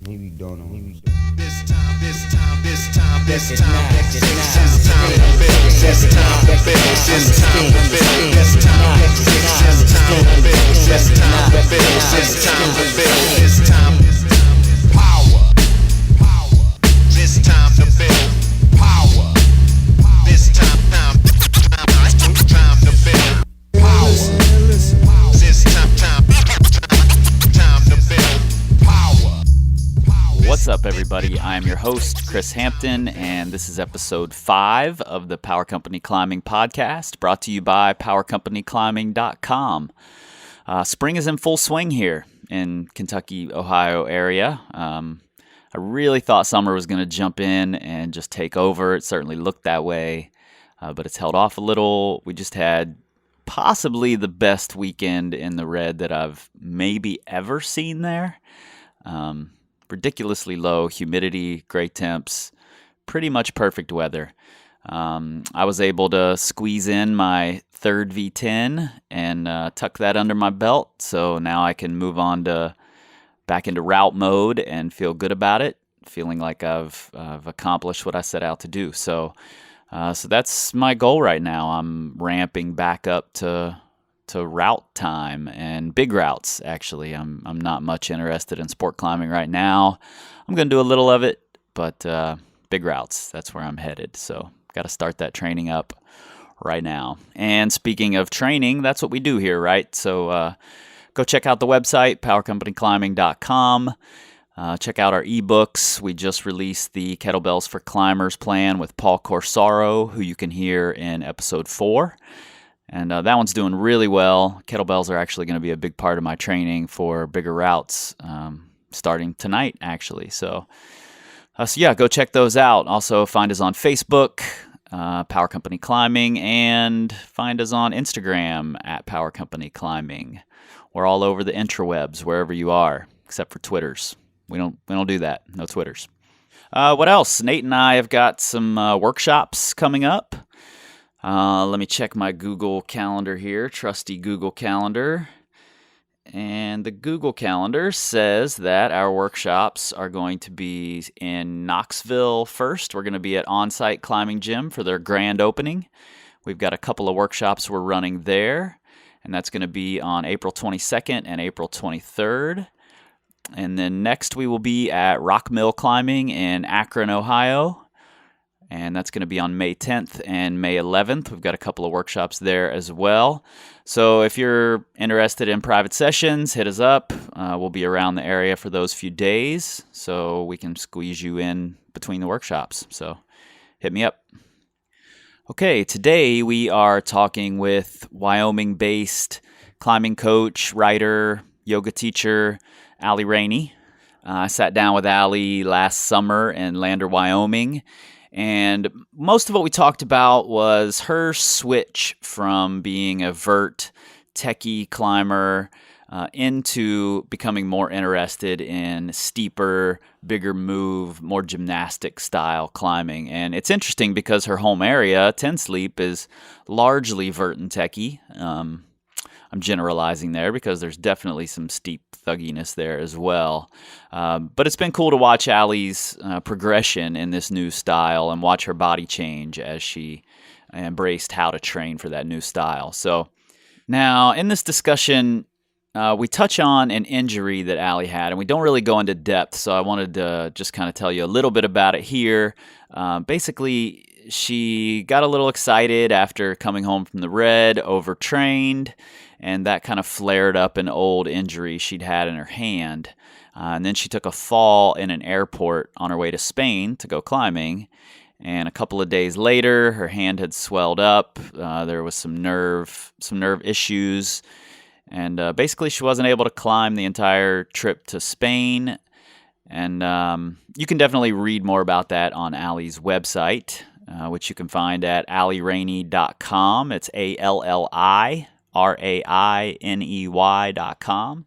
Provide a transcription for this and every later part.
Maybe don't know. This time, this time, this time, this time, this time to build, this time to build, this time to build, this time to build, this time to build, this time to build, this time power, this time to build power, this time to build power, this time to build power. What's up, everybody? I am your host, Chris Hampton, and this is episode 5 of the Power Company Climbing Podcast, brought to you by PowerCompanyClimbing.com. Spring is in full swing here in Kentucky, Ohio area. I really thought summer was going to jump in and just take over. It certainly looked that way, but it's held off a little. We just had possibly the best weekend in the red that I've maybe ever seen there. Ridiculously low humidity, great temps, pretty much perfect weather. I was able to squeeze in my third V10 and tuck that under my belt, so now I can move on to back into route mode and feel good about it, feeling like I've accomplished what I set out to do. So that's my goal right now. I'm ramping back up to route time and big routes. Actually, I'm not much interested in sport climbing right now. I'm going to do a little of it, but big routes, that's where I'm headed. So got to start that training up right now. And speaking of training, that's what we do here, right? So go check out the website, PowerCompanyClimbing.com. Check out our ebooks. We just released the Kettlebells for Climbers plan with Paul Corsaro, who you can hear in episode 4. And that one's doing really well. Kettlebells are actually going to be a big part of my training for bigger routes starting tonight, actually. So yeah, go check those out. Also, find us on Facebook, Power Company Climbing, and find us on Instagram at Power Company Climbing. We're all over the intrawebs, wherever you are, except for Twitters. We don't do that. No Twitters. What else? Nate and I have got some workshops coming up. Let me check my Google Calendar here, trusty Google Calendar. And the Google Calendar says that our workshops are going to be in Knoxville first. We're going to be at On-Site Climbing Gym for their grand opening. We've got a couple of workshops we're running there, and that's going to be on April 22nd and April 23rd. And then next we will be at Rock Mill Climbing in Akron, Ohio. And that's going to be on May 10th and May 11th. We've got a couple of workshops there as well. So if you're interested in private sessions, hit us up. We'll be around the area for those few days, so we can squeeze you in between the workshops. So hit me up. Okay, today we are talking with Wyoming-based climbing coach, writer, yoga teacher, Alli Rainey. I sat down with Alli last summer in Lander, Wyoming. And most of what we talked about was her switch from being a vert, techie climber into becoming more interested in steeper, bigger move, more gymnastic style climbing. And it's interesting because her home area, Tensleep, is largely vert and techie. I'm generalizing there because there's definitely some steep thugginess there as well. But it's been cool to watch Alli's progression in this new style and watch her body change as she embraced how to train for that new style. So now in this discussion, we touch on an injury that Alli had, and we don't really go into depth, so I wanted to just kind of tell you a little bit about it here. Basically, she got a little excited after coming home from the red, overtrained, and that kind of flared up an old injury she'd had in her hand. And then she took a fall in an airport on her way to Spain to go climbing. And a couple of days later, her hand had swelled up. There was some nerve issues. And basically, she wasn't able to climb the entire trip to Spain. And you can definitely read more about that on Alli's website, which you can find at allirainey.com. It's ALLIRAINEY.com.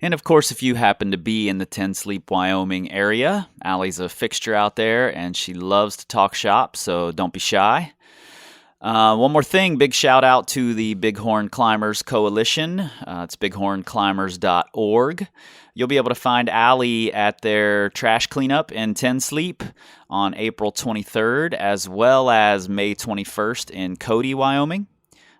And of course, if you happen to be in the Tensleep, Wyoming area, Alli's a fixture out there, and she loves to talk shop, so don't be shy. One more thing, big shout out to the Bighorn Climbers Coalition. It's bighornclimbers.org. You'll be able to find Alli at their trash cleanup in Tensleep on April 23rd, as well as May 21st in Cody, Wyoming.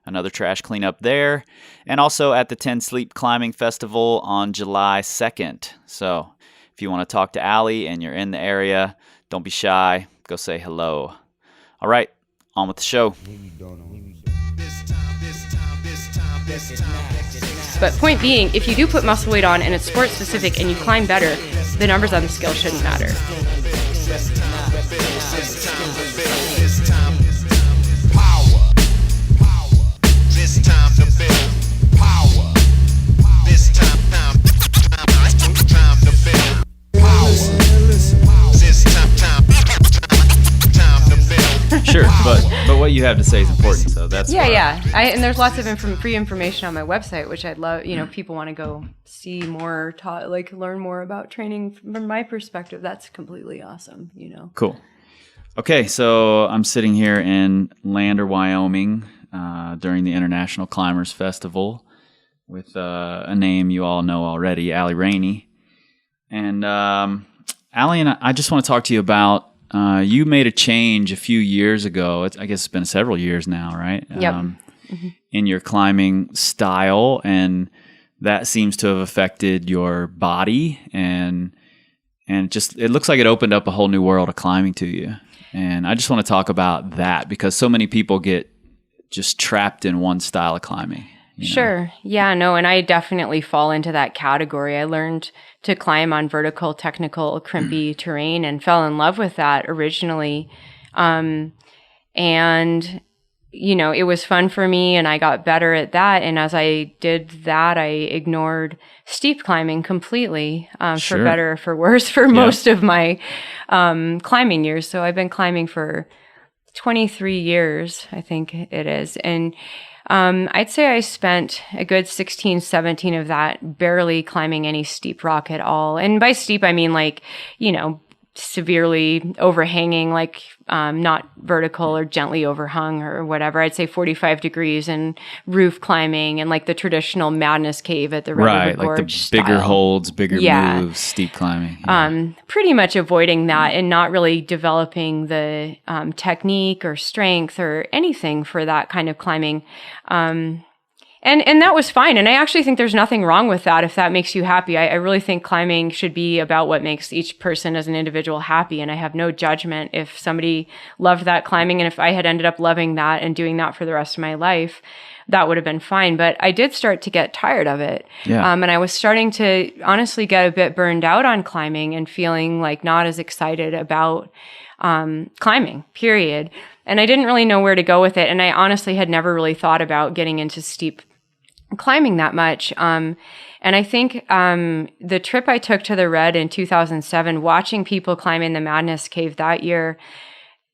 Another trash cleanup there. And also at the Tensleep Climbing Festival on July 2nd. So if you want to talk to Alli and you're in the area, don't be shy. Go say hello. All right, on with the show. But point being, if you do put muscle weight on and it's sport specific and you climb better, the numbers on the scale shouldn't matter. Sure, but what you have to say is important, so that's yeah. And there's lots of free information on my website, which I'd love. If people want to go see more, learn more about training from my perspective, that's completely awesome. Cool. Okay, so I'm sitting here in Lander, Wyoming, during the International Climbers Festival with a name you all know already, Alli Rainey, and Alli and I just want to talk to you about. You made a change a few years ago. I guess it's been several years now, right? Yep. In your climbing style, and that seems to have affected your body, and it looks like it opened up a whole new world of climbing to you. And I just want to talk about that because so many people get just trapped in one style of climbing. Sure. Yeah, no, and I definitely fall into that category. I learned to climb on vertical, technical, crimpy terrain and fell in love with that originally. And, it was fun for me and I got better at that. And as I did that, I ignored steep climbing completely, for better or for worse, for most of my climbing years. So I've been climbing for 23 years, I think it is. And I'd say I spent a good 16, 17 of that barely climbing any steep rock at all. And by steep, I mean severely overhanging, not vertical or gently overhung or whatever. I'd say 45 degrees and roof climbing and the traditional madness cave at the Red River Gorge the bigger style. holds, bigger moves, steep climbing. Yeah. Pretty much avoiding that and not really developing the technique or strength or anything for that kind of climbing. And that was fine. And I actually think there's nothing wrong with that if that makes you happy. I really think climbing should be about what makes each person as an individual happy. And I have no judgment if somebody loved that climbing. And if I had ended up loving that and doing that for the rest of my life, that would have been fine. But I did start to get tired of it. Yeah. And I was starting to honestly get a bit burned out on climbing and feeling not as excited about climbing, period. And I didn't really know where to go with it. And I honestly had never really thought about getting into steep climbing that much. And I think the trip I took to the Red in 2007, watching people climb in the Madness Cave that year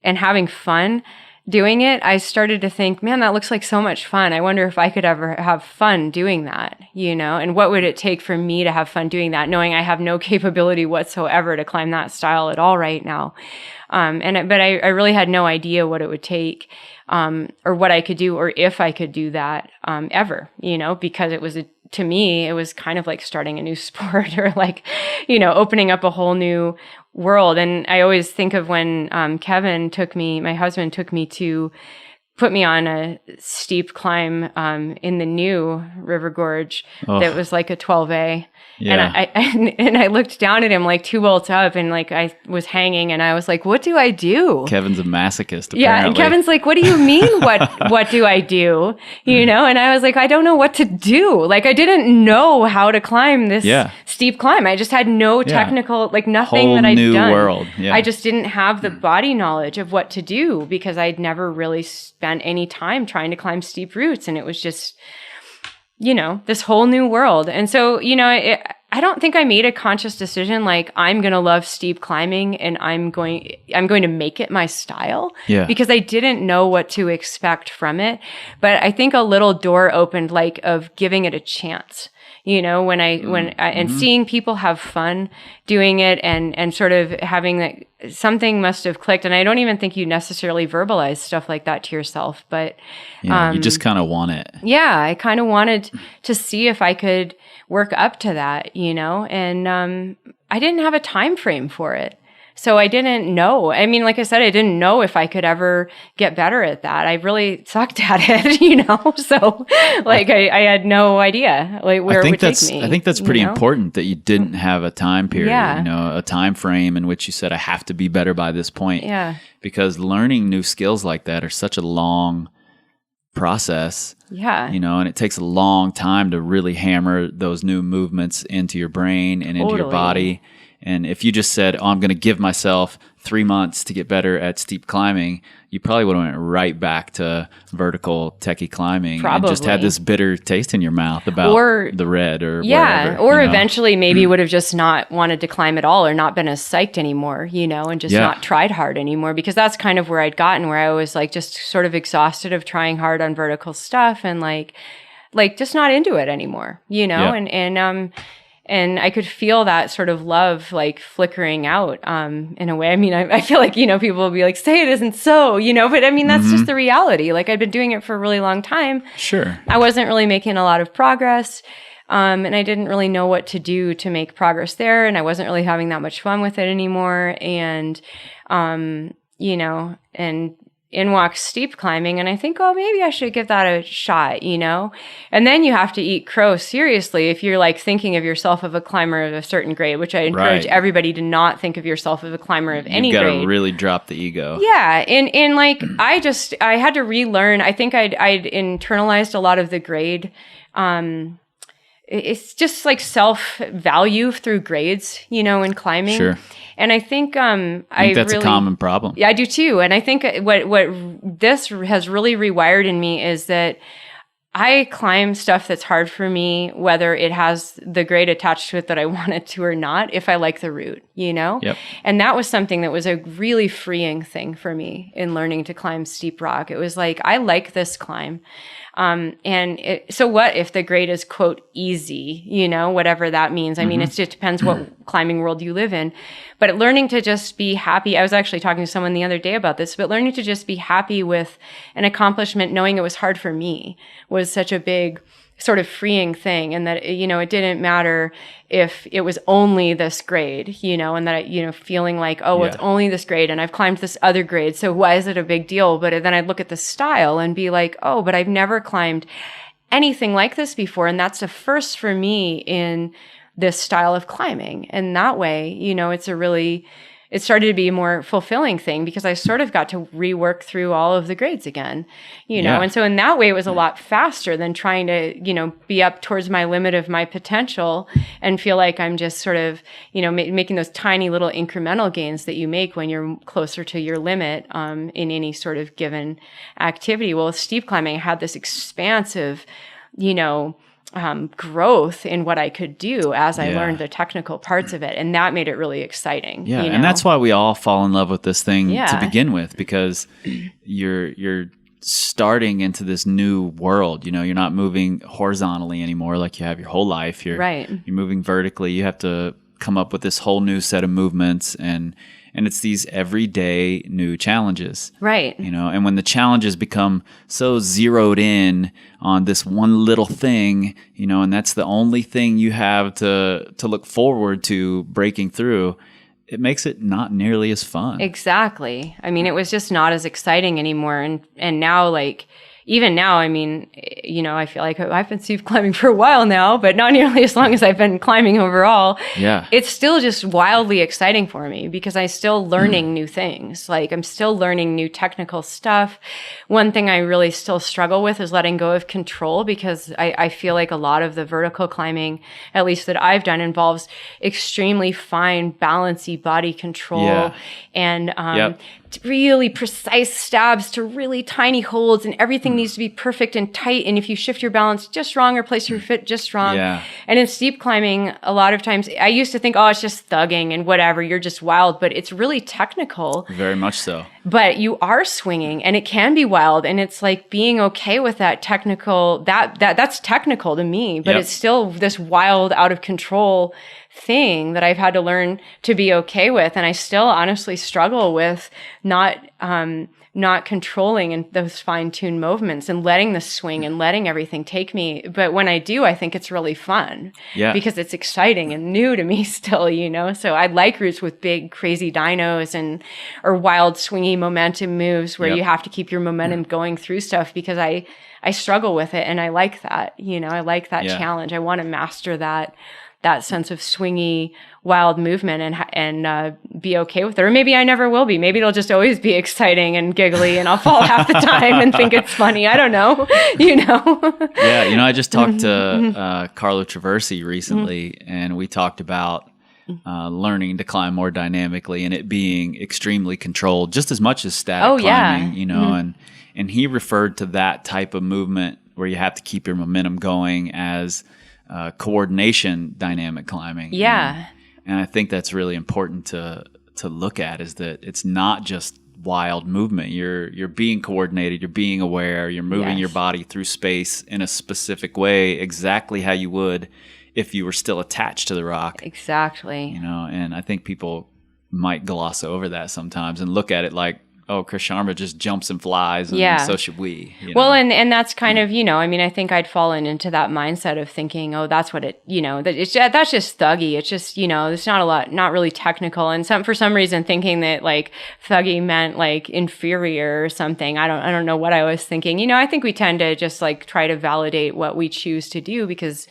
and having fun doing it, I started to think, man, that looks like so much fun. I wonder if I could ever have fun doing that, and what would it take for me to have fun doing that, knowing I have no capability whatsoever to climb that style at all right now. But I really had no idea what it would take, or what I could do, or if I could do that, ever, because it was to me, it was kind of like starting a new sport or opening up a whole new world. And I always think of when, Kevin my husband took me to put me on a steep climb, in the new River Gorge that was like a 12A. Yeah. And I looked down at him 2 bolts up and I was hanging and I was like, what do I do? Kevin's a masochist, apparently. Yeah, and Kevin's like, what do you mean, what do I do? And I was like, I don't know what to do. I didn't know how to climb this steep climb. I just had no technical, nothing whole that I'd new done. World. Yeah. I just didn't have the body knowledge of what to do because I'd never really spent any time trying to climb steep routes. And it was just, this whole new world. And so, I don't think I made a conscious decision I'm going to love steep climbing and I'm going to make it my style because I didn't know what to expect from it. But I think a little door opened of giving it a chance. and seeing people have fun doing it and sort of having that, something must have clicked. And I don't even think you necessarily verbalize stuff like that to yourself, but you just kind of want it. Yeah, I kind of wanted to see if I could work up to that, and I didn't have a time frame for it. So I didn't know. I mean, like I said, I didn't know if I could ever get better at that. I really sucked at it, So I had no idea where it would take me. I think that's pretty important that you didn't have a time period, Yeah. A time frame in which you said, I have to be better by this point. Yeah. Because learning new skills like that are such a long process. Yeah. And it takes a long time to really hammer those new movements into your brain and into your body. And if you just said, I'm going to give myself 3 months to get better at steep climbing, you probably would have went right back to vertical techie climbing and just had this bitter taste in your mouth about the red or whatever. Or eventually maybe would have just not wanted to climb at all or not been as psyched anymore, and just not tried hard anymore, because that's kind of where I'd gotten, where I was like just sort of exhausted of trying hard on vertical stuff and like just not into it anymore, and I could feel that sort of love like flickering out in a way. I mean, I feel like, people will be like, say it isn't so, but I mean, that's just the reality. Like I'd been doing it for a really long time. Sure. I wasn't really making a lot of progress. And I didn't really know what to do to make progress there. And I wasn't really having that much fun with it anymore. And, and in walks steep climbing, and I think, maybe I should give that a shot, And then you have to eat crow seriously if you're like thinking of yourself of a climber of a certain grade, which I encourage everybody to not think of yourself as a climber of any grade. You gotta really drop the ego. Yeah, and like I had to relearn. I think I'd internalized a lot of the grade. It's just like self-value through grades, in climbing. Sure. And I think that's a common problem. Yeah, I do too. And I think what this has really rewired in me is that I climb stuff that's hard for me, whether it has the grade attached to it that I want it to or not, if I like the route, Yep. And that was something that was a really freeing thing for me in learning to climb steep rock. It was like, I like this climb. So what if the grade is quote easy, whatever that means. I mean, it just depends what climbing world you live in, but learning to just be happy. I was actually talking to someone the other day about this, but learning to just be happy with an accomplishment, knowing it was hard for me, was such a big sort of freeing thing. And that, it didn't matter if it was only this grade, and that, feeling like, it's only this grade and I've climbed this other grade. So why is it a big deal? But then I'd look at the style and be like, but I've never climbed anything like this before. And that's a first for me in this style of climbing. And that way, it started to be a more fulfilling thing because I sort of got to rework through all of the grades again, and so in that way it was a lot faster than trying to, be up towards my limit of my potential and feel like I'm just sort of, making those tiny little incremental gains that you make when you're closer to your limit in any sort of given activity. Well, with steep climbing, I had this expansive, growth in what I could do as I learned the technical parts of it. And that made it really exciting. Yeah. And that's why we all fall in love with this thing to begin with, because you're starting into this new world. You're not moving horizontally anymore like you have your whole life. You're moving vertically. You have to come up with this whole new set of movements, and it's these everyday new challenges. Right. And when the challenges become so zeroed in on this one little thing, and that's the only thing you have to look forward to breaking through, it makes it not nearly as fun. Exactly. I mean, it was just not as exciting anymore. And now, even now, I mean, I feel like I've been steep climbing for a while now, but not nearly as long as I've been climbing overall. Yeah. It's still just wildly exciting for me because I'm still learning new things. I'm still learning new technical stuff. One thing I really still struggle with is letting go of control, because I feel like a lot of the vertical climbing, at least that I've done, involves extremely fine, balancy body control and really precise stabs to really tiny holds, and everything needs to be perfect and tight. And if you shift your balance just wrong or place your foot just wrong. Yeah. And in steep climbing, a lot of times I used to think, oh, it's just thugging and whatever, you're just wild, but it's really technical. Very much so. But you are swinging, and it can be wild, and it's like being okay with that technical, that's technical to me, but it's still this wild, out of control thing that I've had to learn to be okay with. And I still honestly struggle with not controlling in those fine-tuned movements and letting the swing and letting everything take me. But when I do, I think it's really fun because it's exciting and new to me still, you know? So I like routes with big, crazy dynos or wild, swingy momentum moves where you have to keep your momentum going through stuff, because I struggle with it, and I like that, you know? I like that challenge. I want to master that sense of swingy, wild movement and be okay with it. Or maybe I never will be. Maybe it'll just always be exciting and giggly, and I'll fall half the time and think it's funny. I don't know, you know? Yeah, you know, I just talked to Carlo Traversi recently, and we talked about learning to climb more dynamically and it being extremely controlled, just as much as static climbing, you know, and he referred to that type of movement where you have to keep your momentum going as coordination dynamic climbing. Yeah. And I think that's really important to look at, is that it's not just wild movement. You're being coordinated, you're being aware, you're moving your body through space in a specific way, exactly how you would if you were still attached to the rock. Exactly. You know, and I think people might gloss over that sometimes and look at it like, oh, Chris Sharma just jumps and flies, and so should we. You know? Well, and that's kind of, you know, I mean, I think I'd fallen into that mindset of thinking, oh, that's what it, you know, that's just thuggy. It's just, you know, there's not really technical. And for some reason thinking that like thuggy meant like inferior or something. I don't know what I was thinking. You know, I think we tend to just like try to validate what we choose to do, because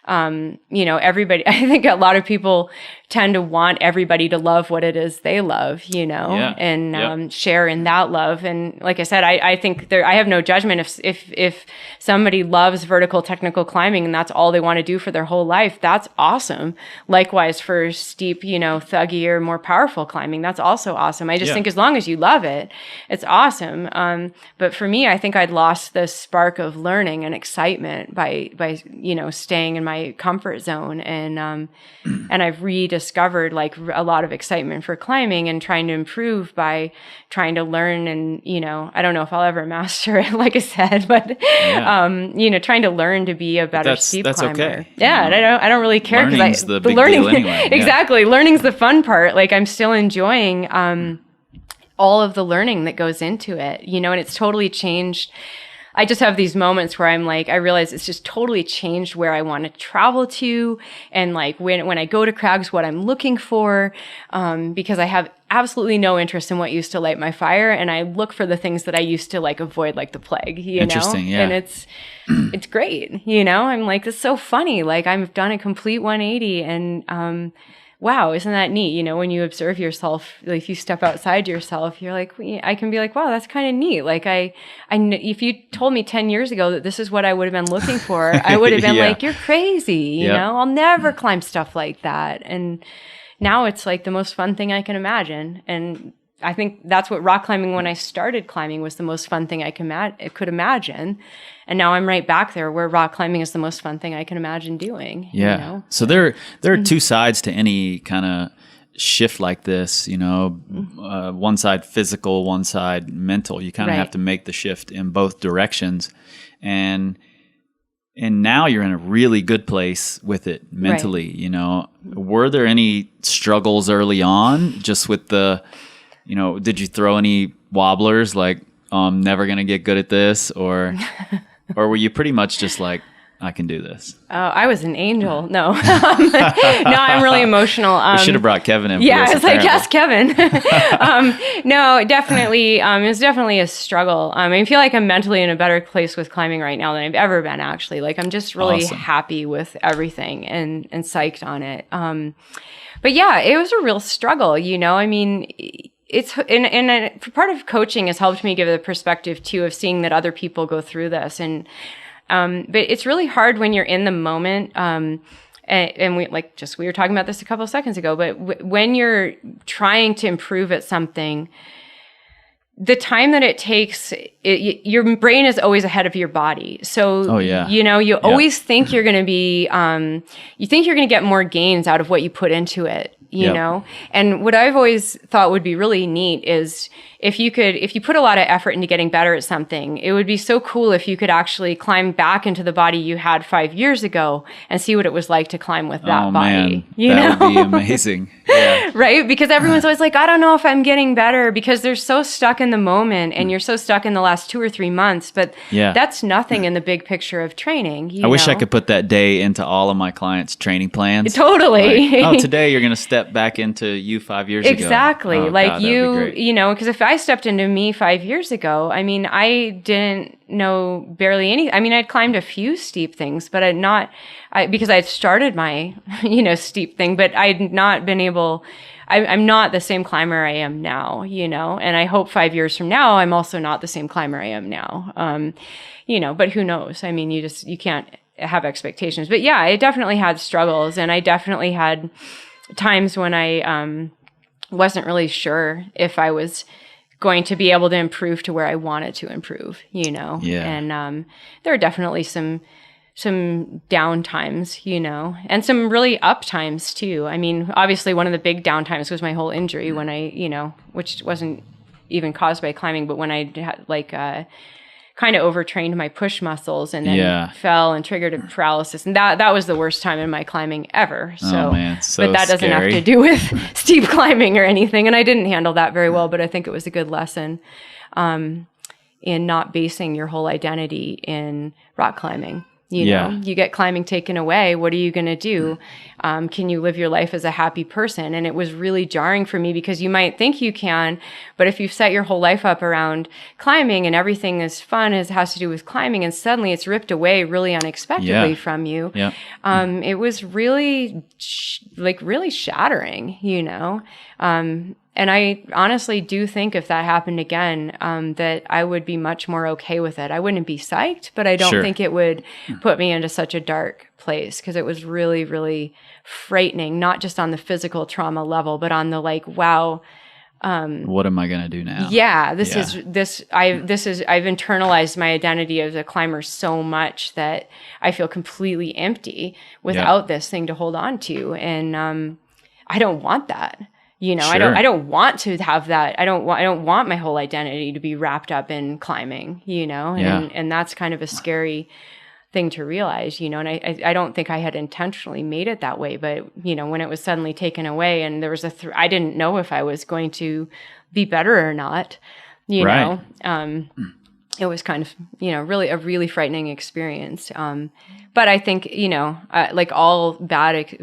you know, everybody, I think a lot of people tend to want everybody to love what it is they love, you know, and share in that love. And like I said, I think I have no judgment if somebody loves vertical technical climbing and that's all they want to do for their whole life, that's awesome. Likewise for steep, you know, thuggier, more powerful climbing, that's also awesome. I just think as long as you love it, it's awesome. But for me, I think I'd lost the spark of learning and excitement by, you know, staying in my comfort zone. And I've rediscovered like a lot of excitement for climbing and trying to improve by trying to learn. And, you know, I don't know if I'll ever master it, like I said, but, you know, trying to learn to be a better steep climber. Okay. Yeah. And I don't really care, because the big deal anyway. Exactly. Learning's the fun part. Like I'm still enjoying, all of the learning that goes into it, you know, and it's totally changed. I just have these moments where I'm like, I realize it's just totally changed where I want to travel to. And like when I go to crags, what I'm looking for, because I have absolutely no interest in what used to light my fire. And I look for the things that I used to like avoid like the plague, you know? Interesting, yeah. And it's great, you know? I'm like, it's so funny. Like I've done a complete 180 and, wow, isn't that neat? You know, when you observe yourself, like if you step outside yourself, you're like, I can be like, wow, that's kind of neat. Like if you told me 10 years ago that this is what I would have been looking for, I would have been like, you're crazy. You know, I'll never climb stuff like that. And now it's like the most fun thing I can imagine. And I think that's what rock climbing, when I started climbing, was the most fun thing I could imagine. And now I'm right back there where rock climbing is the most fun thing I can imagine doing. Yeah. You know? So there are two sides to any kind of shift like this, you know, one side physical, one side mental. You kind of have to make the shift in both directions. And now you're in a really good place with it mentally, you know. Were there any struggles early on just with you know, did you throw any wobblers like, I'm never going to get good at this, or were you pretty much just like, I can do this? Oh, I was an angel. No. No, I'm really emotional. We should have brought Kevin in. Yeah, I was like, yes, Kevin. No, definitely. It was definitely a struggle. I feel like I'm mentally in a better place with climbing right now than I've ever been, actually. Like, I'm just really happy with everything and psyched on it. But yeah, it was a real struggle, you know? I mean, it's and part of coaching has helped me give the perspective too of seeing that other people go through this, and but it's really hard when you're in the moment. And we we were talking about this a couple of seconds ago, but when you're trying to improve at something, the time that it takes, your brain is always ahead of your body. So, you always think you're going to be, you think you're going to get more gains out of what you put into it, you know? And what I've always thought would be really neat is if you put a lot of effort into getting better at something, it would be so cool if you could actually climb back into the body you had 5 years ago and see what it was like to climb with that body. Man, that would be amazing. Yeah. Right? Because everyone's always like, I don't know if I'm getting better, because they're so stuck in the moment and you're so stuck in the last 2 or 3 months. But that's nothing in the big picture of training. I wish I could put that day into all of my clients' training plans. Totally. Like, today you're going to step back into you 5 years ago. Exactly. Oh, like God, because if I stepped into me 5 years ago, I mean, I didn't know barely any. I mean, I'd climbed a few steep things, but because I'd started my, steep thing, but I'd not been able. I'm not the same climber I am now, and I hope 5 years from now, I'm also not the same climber I am now. But who knows? I mean, you can't have expectations. But yeah, I definitely had struggles, and I definitely had times when I wasn't really sure if I was going to be able to improve to where I wanted to improve, Yeah. And there are definitely some down times, and some really up times too. I mean, obviously one of the big down times was my whole injury when I, which wasn't even caused by climbing, but when I had kind of overtrained my push muscles and then fell and triggered a paralysis. And that was the worst time in my climbing ever. So, but that doesn't have to do with steep climbing or anything. And I didn't handle that very well, but I think it was a good lesson in not basing your whole identity in rock climbing. You get climbing taken away. What are you going to do? Can you live your life as a happy person? And it was really jarring for me because you might think you can, but if you've set your whole life up around climbing and everything is fun, has to do with climbing, and suddenly it's ripped away really unexpectedly from you. It was really, really shattering, And I honestly do think if that happened again, that I would be much more okay with it. I wouldn't be psyched, but I don't think it would put me into such a dark place, because it was really, really frightening, not just on the physical trauma level, but on the wow. What am I going to do now? Yeah, I've internalized my identity as a climber so much that I feel completely empty without this thing to hold on to. And I don't want that. I don't want to have that. I don't want my whole identity to be wrapped up in climbing, and that's kind of a scary thing to realize, and I don't think I had intentionally made it that way, but when it was suddenly taken away and there was I didn't know if I was going to be better or not, it was kind of, really a really frightening experience. But I think, like all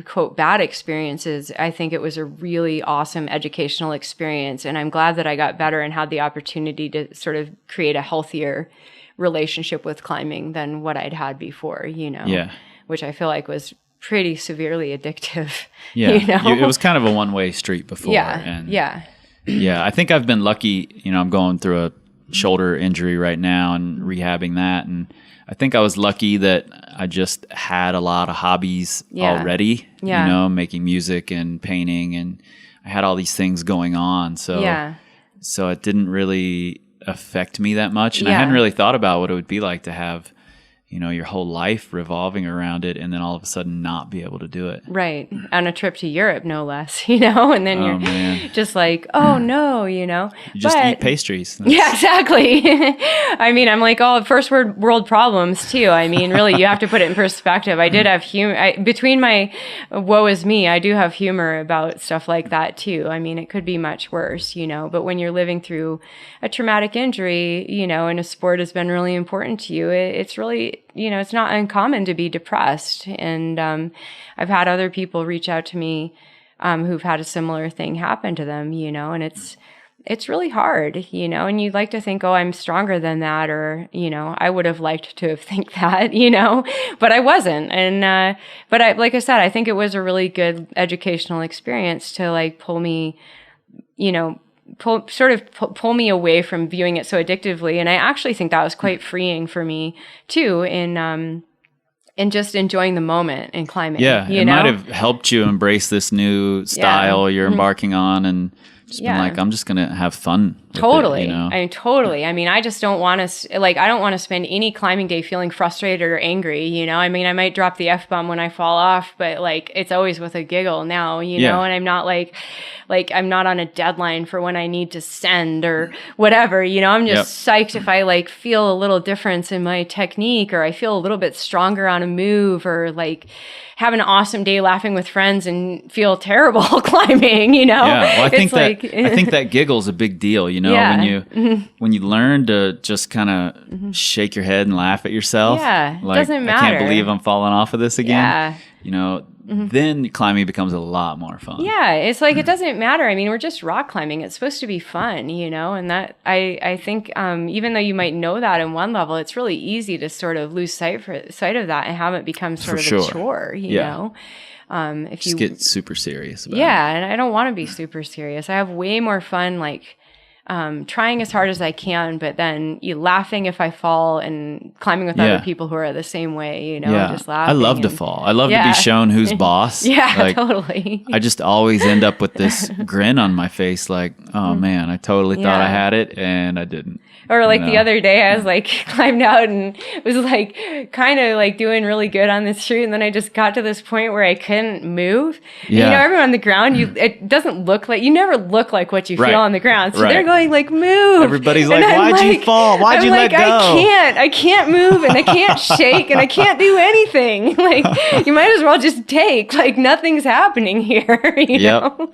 quote, bad experiences, I think it was a really awesome educational experience. And I'm glad that I got better and had the opportunity to sort of create a healthier relationship with climbing than what I'd had before, which I feel like was pretty severely addictive. It was kind of a one-way street before. Yeah. I think I've been lucky, I'm going through a shoulder injury right now and rehabbing that, and I think I was lucky that I just had a lot of hobbies already, making music and painting, and I had all these things going on, so it didn't really affect me that much, and I hadn't really thought about what it would be like to have your whole life revolving around it, and then all of a sudden not be able to do it. Right. On a trip to Europe, no less, and then you're just like, oh no, You just eat pastries. Yeah, exactly. I mean, I'm like, first world problems too. I mean, really, you have to put it in perspective. I did have humor. Between my woe is me, I do have humor about stuff like that too. I mean, it could be much worse, but when you're living through a traumatic injury, and a sport has been really important to you, it's really, it's not uncommon to be depressed. And I've had other people reach out to me who've had a similar thing happen to them, and it's really hard, and you'd like to think, oh, I'm stronger than that, or, I would have liked to think that, but I wasn't. And, but like I said, I think it was a really good educational experience to pull me, pull me away from viewing it so addictively. And I actually think that was quite freeing for me too, in just enjoying the moment in climbing. Yeah, it might have helped you embrace this new style you're embarking on, and Just been like, I'm just going to have fun with Totally. it, you know? Totally. I mean, I just don't want to, like, I don't want to spend any climbing day feeling frustrated or angry, you know? I mean, I might drop the F-bomb when I fall off, but like, it's always with a giggle now, you know? And I'm not like, I'm not on a deadline for when I need to send or whatever, you know? I'm just psyched if I like feel a little difference in my technique, or I feel a little bit stronger on a move, or like have an awesome day laughing with friends and feel terrible climbing, you know? Yeah, well, I think like, I think that giggle's a big deal, you know, when you learn to just kind of shake your head and laugh at yourself. Yeah, like, doesn't matter. I can't believe I'm falling off of this again. Yeah. You know, then climbing becomes a lot more fun. Yeah, it's like it doesn't matter. I mean, we're just rock climbing. It's supposed to be fun, you know. And that I think even though you might know that in one level, it's really easy to sort of lose sight of that and have it become sort of a chore, you know. If just you get super serious about it. and I don't want to be super serious. I have way more fun like trying as hard as I can, but then you laughing if I fall and climbing with other people who are the same way, you know, just laughing. I love to fall. I love to be shown who's boss. Like, totally. I just always end up with this grin on my face like, oh man, I totally thought I had it and I didn't. Or like the other day, I was like climbed out and was like kind of like doing really good on this tree, and then I just got to this point where I couldn't move. And, you know, everyone on the ground, it doesn't look like, you never look like what you feel on the ground. So they're going like, move. Everybody's like, why'd you fall? Why'd you let go? I can't move, and I can't shake, and I can't do anything. Like, you might as well just take, like, nothing's happening here, you know?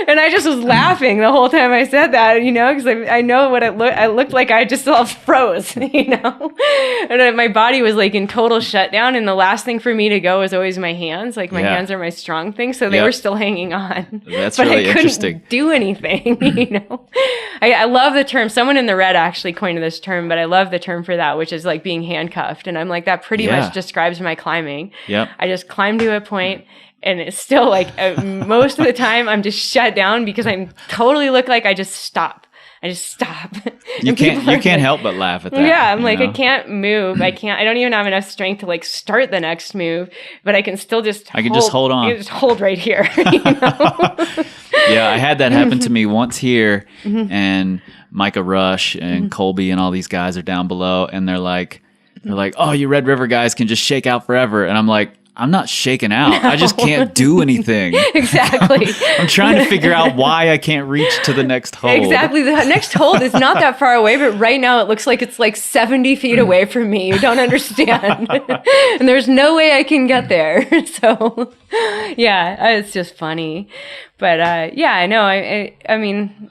And I just was laughing the whole time I said that, you know, because I know what I looked like. I just all froze, you know, and my body was like in total shutdown. And the last thing for me to go was always my hands. Like my hands are my strong thing, so they were still hanging on. That's but really I interesting. couldn't do anything, you know. I love the term. Someone in the red actually coined this term, but I love the term for that, which is like being handcuffed. And I'm like, that pretty much describes my climbing. Yep. I just climb to a point. And it's still like most of the time I'm just shut down because I totally look like I just stop. I just stop. You can't help but laugh at that. Yeah, I'm like, I can't move. I don't even have enough strength to like start the next move, but I can still just hold on. Just hold right here. You know? Yeah, I had that happen to me once here, and Micah Rush and Colby and all these guys are down below, and they're like, oh, you Red River guys can just shake out forever. And I'm like, I'm not shaking out. I just can't do anything. Exactly. I'm trying to figure out why I can't reach to the next hold. Exactly. The next hold is not that far away, but right now it looks like it's like 70 feet away from me. You don't understand. And there's no way I can get there. So, yeah, it's just funny. But, yeah, I know. I mean...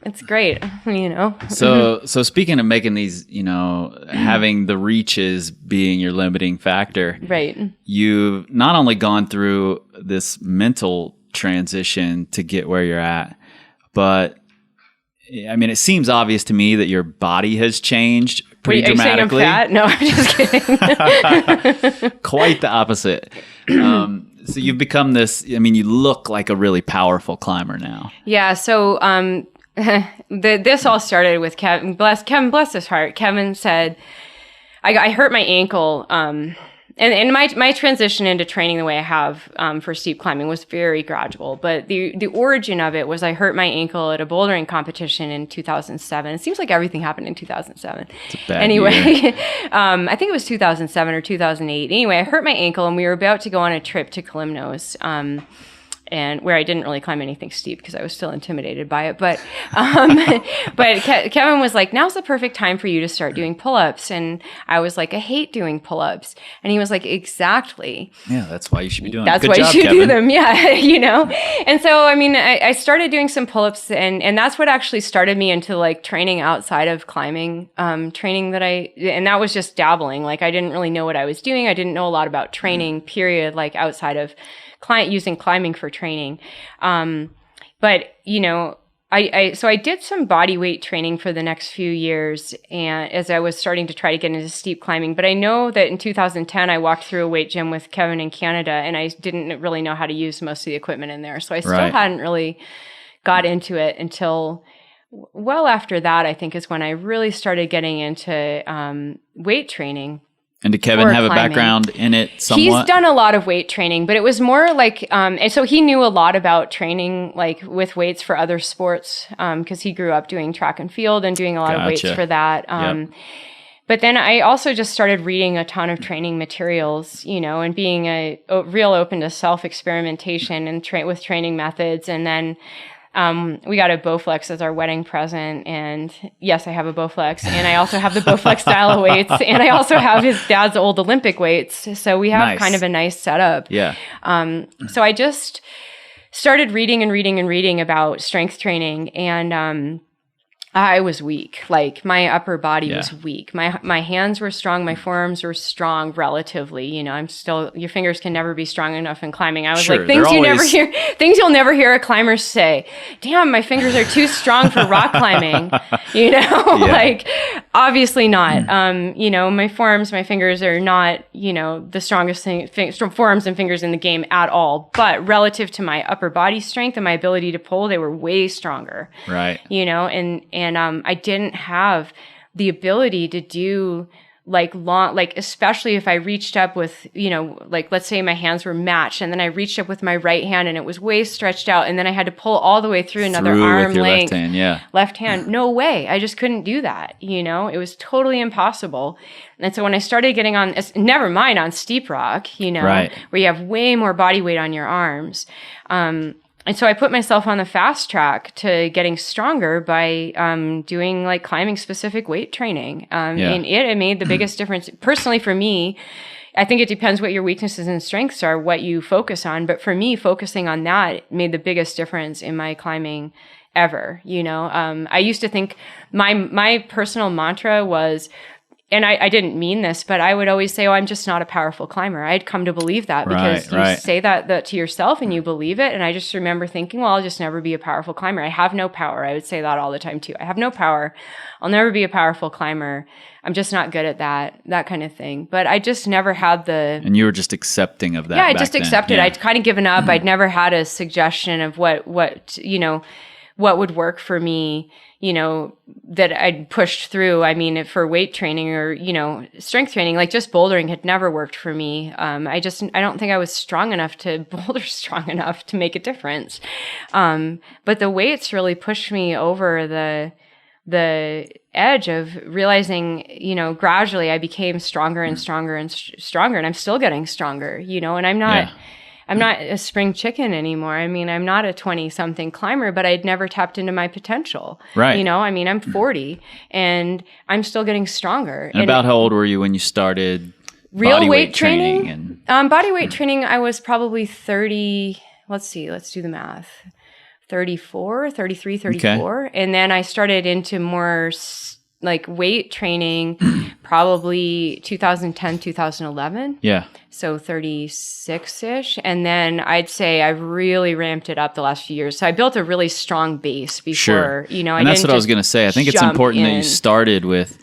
It's great, you know. So speaking of making these, you know, having the reaches being your limiting factor, right? You've not only gone through this mental transition to get where you're at, but I mean, it seems obvious to me that your body has changed pretty dramatically. Are you saying I'm fat? No, I'm just kidding. Quite the opposite. So you've become this. I mean, you look like a really powerful climber now. Yeah. So. This all started with Kevin. Bless his heart. Kevin said, I hurt my ankle. And my transition into training the way I have for steep climbing was very gradual. But the origin of it was I hurt my ankle at a bouldering competition in 2007. It seems like everything happened in 2007. It's a bad year. I think it was 2007 or 2008. Anyway, I hurt my ankle, and we were about to go on a trip to Kalymnos. And where I didn't really climb anything steep because I was still intimidated by it. But Kevin was like, now's the perfect time for you to start doing pull-ups. And I was like, I hate doing pull-ups. And he was like, exactly. Yeah, that's why you should be doing them. That's Good why job, you should Kevin. do them. Yeah, you know. And so, I mean, I started doing some pull-ups, and that's what actually started me into like training outside of climbing, training and that was just dabbling. Like I didn't really know what I was doing. I didn't know a lot about training, period, like outside of using climbing for training. But, you know, so I did some body weight training for the next few years, and as I was starting to try to get into steep climbing. But I know that in 2010, I walked through a weight gym with Kevin in Canada, and I didn't really know how to use most of the equipment in there. So I still hadn't really got into it until well after that, I think, is when I really started getting into weight training. And did Kevin for have climbing. a background in it somewhat? He's done a lot of weight training, but it was more like, and so he knew a lot about training, like with weights for other sports, because he grew up doing track and field and doing a lot of weights Gotcha. for that. Yep. But then I also just started reading a ton of training materials, and being a real open to self-experimentation and with training methods. And then we got a Bowflex as our wedding present. And yes, I have a Bowflex. And I also have the Bowflex style of weights. And I also have his dad's old Olympic weights. So we have kind of a nice setup. Yeah. So I just started reading and reading and reading about strength training. And I was weak. Like my upper body was weak. My hands were strong. My forearms were strong relatively. I'm still, your fingers can never be strong enough in climbing. I was like, things you'll never hear a climber say, damn, my fingers are too strong for rock climbing. Like obviously not. My forearms, my fingers are not, the strongest forearms and fingers in the game at all. But relative to my upper body strength and my ability to pull, they were way stronger. Right. And I didn't have the ability to do especially if I reached up with, let's say my hands were matched and then I reached up with my right hand and it was way stretched out and then I had to pull all the way through another arm with your length. Left hand, yeah. Left hand. No way. I just couldn't do that. It was totally impossible. And so when I started getting on, never mind on steep rock, Right. where you have way more body weight on your arms. And so I put myself on the fast track to getting stronger by doing like climbing specific weight training. And it made the biggest difference. Personally for me, I think it depends what your weaknesses and strengths are, what you focus on. But for me, focusing on that made the biggest difference in my climbing ever. I used to think my personal mantra was, and I didn't mean this, but I would always say, I'm just not a powerful climber. I'd come to believe that because you say that to yourself and you believe it. And I just remember thinking, well, I'll just never be a powerful climber. I have no power. I would say that all the time too. I have no power. I'll never be a powerful climber. I'm just not good at that kind of thing. But I just never had the... And you were just accepting of that. Yeah, I just accepted. Yeah. I'd kind of given up. I'd never had a suggestion of what would work for me, that I'd pushed through. I mean, for weight training or, strength training, like just bouldering had never worked for me. I don't think I was strong enough to make a difference. But the weights really pushed me over the edge of realizing, gradually I became stronger and stronger and stronger, and I'm still getting stronger, and I'm not... Yeah. I'm not a spring chicken anymore. I mean, I'm not a 20-something climber, but I'd never tapped into my potential. Right. I'm 40 and I'm still getting stronger. And about how old were you when you started real weight training? Body weight training, I was probably 30. Let's do the math. 34, 33, 34. Okay. And then I started into more like weight training probably 2010, 2011. Yeah. So 36-ish. And then I'd say I've really ramped it up the last few years. So I built a really strong base before, sure. And that's what I was going to say. I think it's important that you started with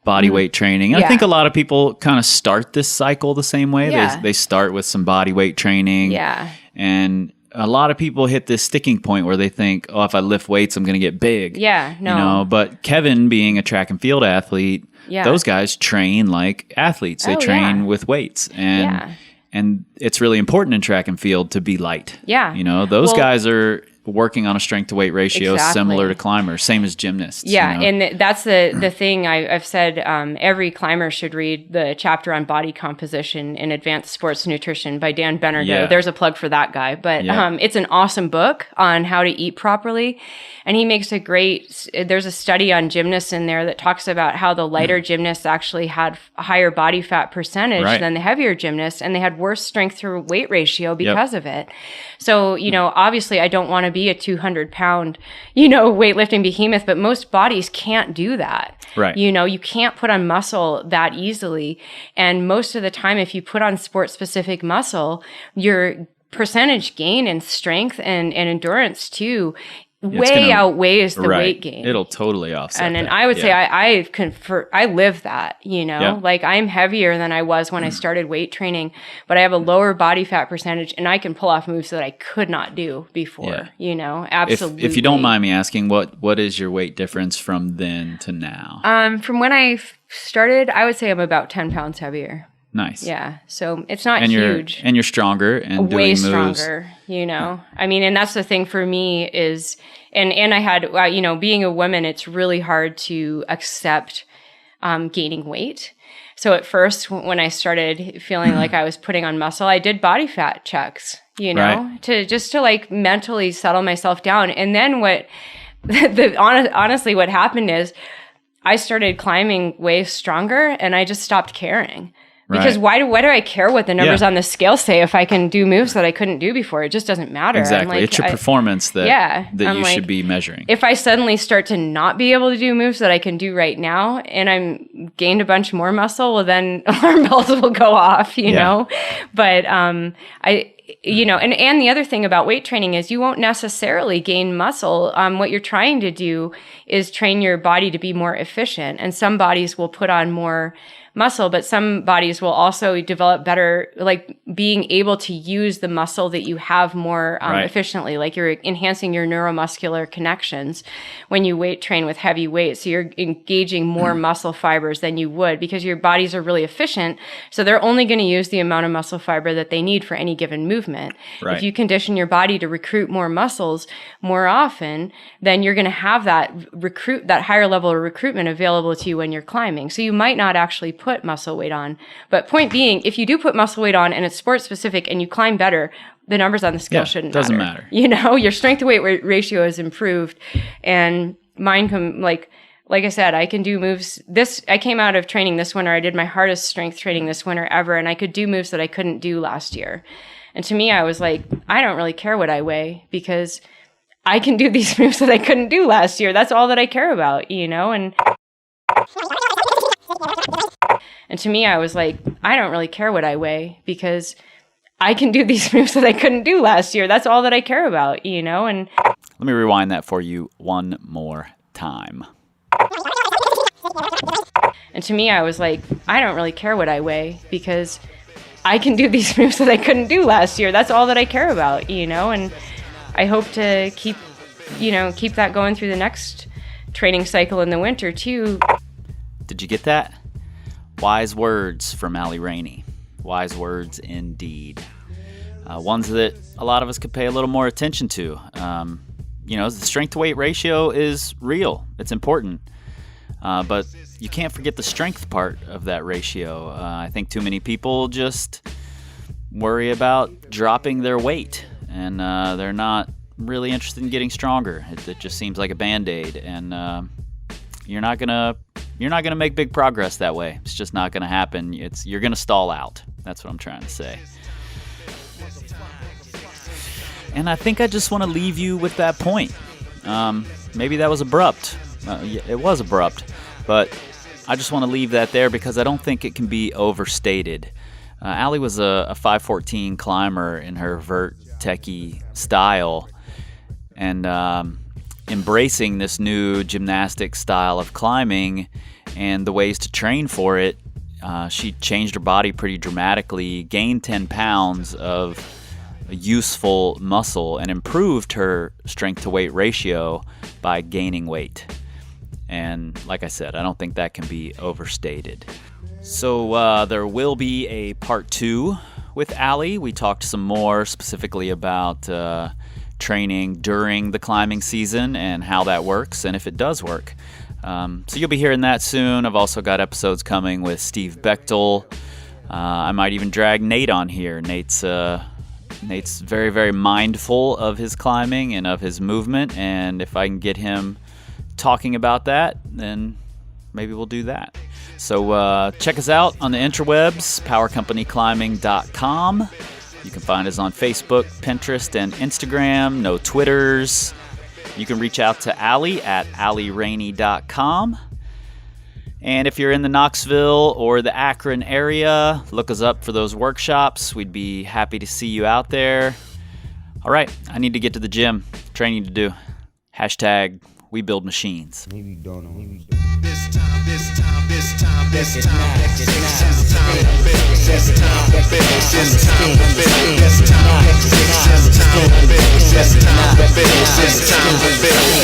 body weight training. And I think a lot of people kind of start this cycle the same way. Yeah. They start with some body weight training. Yeah. And a lot of people hit this sticking point where they think, oh, if I lift weights, I'm going to get big. Yeah, no. But Kevin being a track and field athlete, those guys train like athletes. They train with weights. And it's really important in track and field to be light. Yeah. Those guys are working on a strength to weight ratio similar to climbers, same as gymnasts. Yeah, and that's the thing I've said. Every climber should read the chapter on body composition in Advanced Sports Nutrition by Dan Benardo. Yeah. There's a plug for that guy, but it's an awesome book on how to eat properly. And he makes there's a study on gymnasts in there that talks about how the lighter gymnasts actually had a higher body fat percentage than the heavier gymnasts, and they had worse strength to weight ratio because of it. So, obviously I don't want to be a 200-pound, weightlifting behemoth, but most bodies can't do that. Right. You can't put on muscle that easily. And most of the time, if you put on sport-specific muscle, your percentage gain in strength and endurance too way outweighs the right. weight gain. It'll totally offset and that. I would say I live that, like I'm heavier than I was when I started weight training, but I have a lower body fat percentage and I can pull off moves that I could not do before, absolutely. If you don't mind me asking, what is your weight difference from then to now? From when I started, I would say I'm about 10 pounds heavier. Nice. Yeah. So it's not huge. And you're stronger and way doing moves. Stronger, I mean, and that's the thing for me is, and I had, being a woman, it's really hard to accept gaining weight. So at first, when I started feeling like I was putting on muscle, I did body fat checks, right. to like mentally settle myself down. And then honestly, what happened is I started climbing way stronger and I just stopped caring. Because why do I care what the numbers on the scale say if I can do moves that I couldn't do before? It just doesn't matter. Exactly. It's your performance that you should be measuring. If I suddenly start to not be able to do moves that I can do right now and I'm gained a bunch more muscle, well then alarm bells will go off, know? But and the other thing about weight training is you won't necessarily gain muscle. What you're trying to do is train your body to be more efficient. And some bodies will put on more muscle, but some bodies will also develop better, like being able to use the muscle that you have more efficiently, like you're enhancing your neuromuscular connections when you weight train with heavy weights. So you're engaging more muscle fibers than you would because your bodies are really efficient. So they're only going to use the amount of muscle fiber that they need for any given movement. Right. If you condition your body to recruit more muscles more often, then you're going to have that higher level of recruitment available to you when you're climbing. So you might not actually put muscle weight on. But point being, if you do put muscle weight on and it's sport specific and you climb better, the numbers on the scale shouldn't matter. Doesn't matter. Your strength to weight ratio is improved and mine like I said, I can do moves. I came out of training this winter. I did my hardest strength training this winter ever and I could do moves that I couldn't do last year. And to me, I was like, I don't really care what I weigh because I can do these moves that I couldn't do last year. That's all that I care about, And to me, I was like, I don't really care what I weigh because I can do these moves that I couldn't do last year. That's all that I care about, and let me rewind that for you one more time. And to me, I was like, I don't really care what I weigh because I can do these moves that I couldn't do last year. That's all that I care about, and I hope to keep that going through the next training cycle in the winter too. Did you get that? Wise words from Alli Rainey. Wise words indeed. Ones that a lot of us could pay a little more attention to. The strength to weight ratio is real. It's important. But you can't forget the strength part of that ratio. I think too many people just worry about dropping their weight and they're not really interested in getting stronger. It just seems like a Band-Aid and you're not gonna make big progress that way. It's just not gonna happen. You're gonna stall out. That's what I'm trying to say. And I think I just want to leave you with that point. Maybe that was abrupt. It was abrupt, but I just want to leave that there because I don't think it can be overstated. Alli was a 514 climber in her vert techie style, and embracing this new gymnastic style of climbing and the ways to train for it, she changed her body pretty dramatically, gained 10 pounds of useful muscle, and improved her strength to weight ratio by gaining weight. And like I said, I don't think that can be overstated. So there will be a part 2 with Alli. We talked some more specifically about training during the climbing season and how that works and if it does work. So you'll be hearing that soon. I've also got episodes coming with Steve Bechtel. I might even drag Nate on here. Nate's very, very mindful of his climbing and of his movement, and if I can get him talking about that, then maybe we'll do that. So check us out on the interwebs, powercompanyclimbing.com. You can find us on Facebook, Pinterest, and Instagram. No Twitters. You can reach out to Alli at allirainey.com. And if you're in the Knoxville or the Akron area, look us up for those workshops. We'd be happy to see you out there. All right, I need to get to the gym. Training to do. Hashtag we build machines. Maybe you don't know. This time, this time, this time, this time, it's time to build. This time to build. This time to build. This time to build. This time to build. This time to build. This time to build.